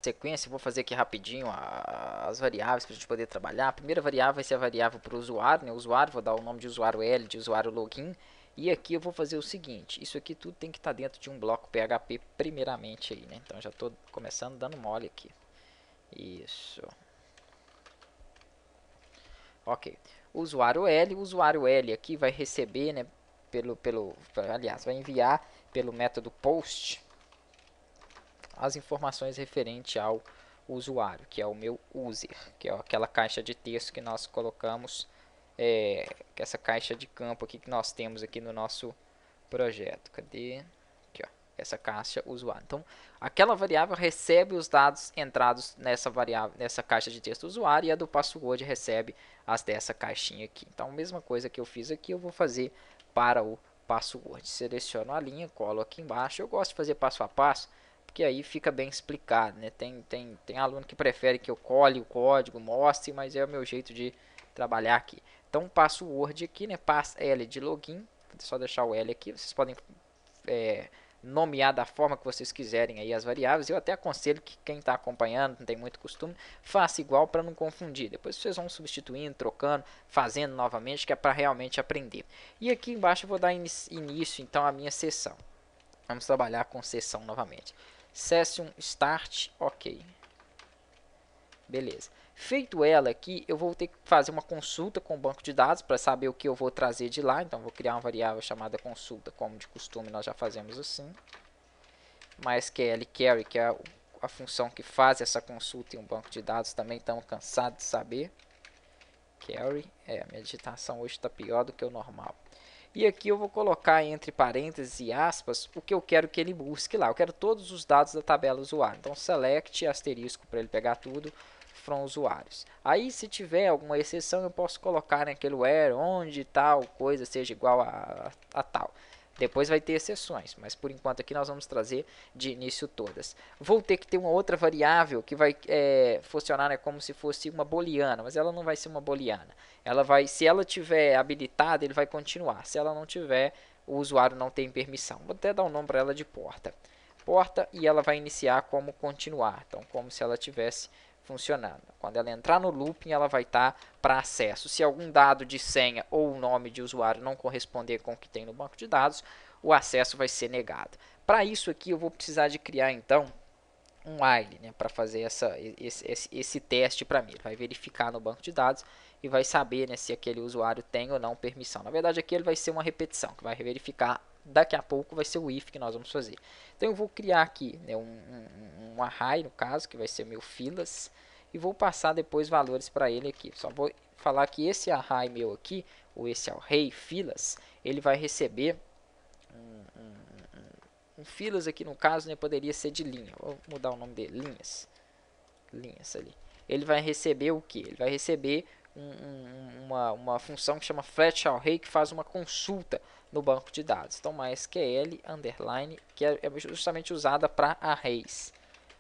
sequência, vou fazer aqui rapidinho as variáveis para a gente poder trabalhar. A primeira variável vai ser a variável para o usuário, né? O usuário, vou dar o nome de usuário L, de usuário login. E aqui eu vou fazer o seguinte, isso aqui tudo tem que estar dentro de um bloco PHP primeiramente aí, né? Então já estou começando dando mole aqui. Isso. Ok. O usuário L aqui vai receber, né, aliás, vai enviar pelo método post as informações referentes ao usuário, que é o meu user, que é aquela caixa de texto que nós colocamos, essa caixa de campo aqui que nós temos aqui no nosso projeto. Cadê? Aqui, ó, essa caixa usuário. Então, aquela variável recebe os dados entrados nessa variável, nessa caixa de texto usuário, e a do password recebe as dessa caixinha aqui. Então, a mesma coisa que eu fiz aqui, eu vou fazer para o password. Seleciono a linha, colo aqui embaixo. Eu gosto de fazer passo a passo, porque aí fica bem explicado, né? Tem aluno que prefere que eu cole o código, mostre, mas é o meu jeito de trabalhar aqui. Então, password aqui, né? Pass L de login. Vou só deixar o L aqui. Vocês podem nomear da forma que vocês quiserem aí as variáveis. Eu até aconselho que quem está acompanhando, não tem muito costume, faça igual para não confundir. Depois vocês vão substituindo, trocando, fazendo novamente, que é para realmente aprender. E aqui embaixo eu vou dar início então à minha sessão. Vamos trabalhar com sessão novamente. Session Start, ok. Beleza. Feito ela aqui, eu vou ter que fazer uma consulta com o banco de dados para saber o que eu vou trazer de lá. Então, vou criar uma variável chamada consulta, como de costume nós já fazemos assim. MySQL Query, que é a função que faz essa consulta em um banco de dados, também estamos cansados de saber. Query, a minha digitação hoje está pior do que o normal. E aqui eu vou colocar entre parênteses e aspas o que eu quero que ele busque lá. Eu quero todos os dados da tabela usuário. Então, select, asterisco para ele pegar tudo, from usuários. Aí, se tiver alguma exceção, eu posso colocar naquele where, onde tal coisa seja igual a tal. Depois vai ter exceções, mas por enquanto aqui nós vamos trazer de início todas. Vou ter que ter uma outra variável que vai funcionar, né, como se fosse uma booleana, mas ela não vai ser uma booleana. Ela vai, se ela tiver habilitada, ele vai continuar. Se ela não tiver, o usuário não tem permissão. Vou até dar um nome para ela de porta. Porta, e ela vai iniciar como continuar. Então, como se ela tivesse funcionando. Quando ela entrar no looping, ela vai estar para acesso. Se algum dado de senha ou nome de usuário não corresponder com o que tem no banco de dados, o acesso vai ser negado. Para isso aqui, eu vou precisar de criar, então, um while, né, para fazer esse teste para mim. Ele vai verificar no banco de dados e vai saber, né, se aquele usuário tem ou não permissão. Na verdade, aqui ele vai ser uma repetição, que vai verificar daqui a pouco, vai ser o if que nós vamos fazer. Então, eu vou criar aqui, né, um array, no caso, que vai ser meu filas, e vou passar depois valores para ele aqui. Só vou falar que esse array meu aqui, ou esse array filas, ele vai receber filas aqui no caso, né, poderia ser de linha. Vou mudar o nome dele, linhas ali. Ele vai receber o que? Ele vai receber uma função que chama fetch array, que faz uma consulta no banco de dados. Então, MySQL underline, que é justamente usada para arrays.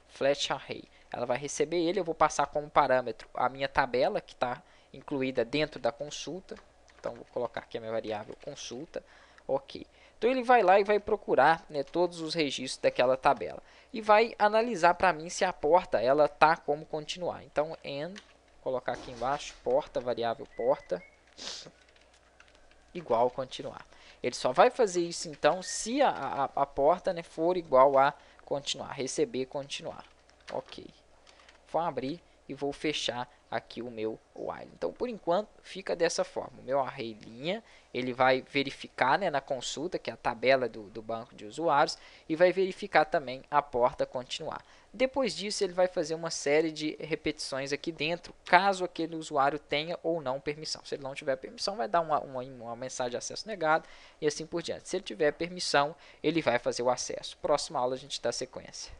Fetch array. Ela vai receber ele, eu vou passar como parâmetro a minha tabela, que está incluída dentro da consulta. Então, vou colocar aqui a minha variável consulta. Ok. Então, ele vai lá e vai procurar, né, todos os registros daquela tabela. E vai analisar para mim se a porta ela está como continuar. Então, colocar aqui embaixo, porta, variável porta, igual continuar. Ele só vai fazer isso, então, se a porta, né, for igual a continuar, receber continuar. Ok. Vou abrir e vou fechar aqui o meu while. Então, por enquanto, fica dessa forma. O meu array linha, ele vai verificar, né, na consulta, que é a tabela do banco de usuários, e vai verificar também a porta continuar. Depois disso, ele vai fazer uma série de repetições aqui dentro, caso aquele usuário tenha ou não permissão. Se ele não tiver permissão, vai dar uma mensagem de acesso negado e assim por diante. Se ele tiver permissão, ele vai fazer o acesso. Próxima aula a gente dá sequência.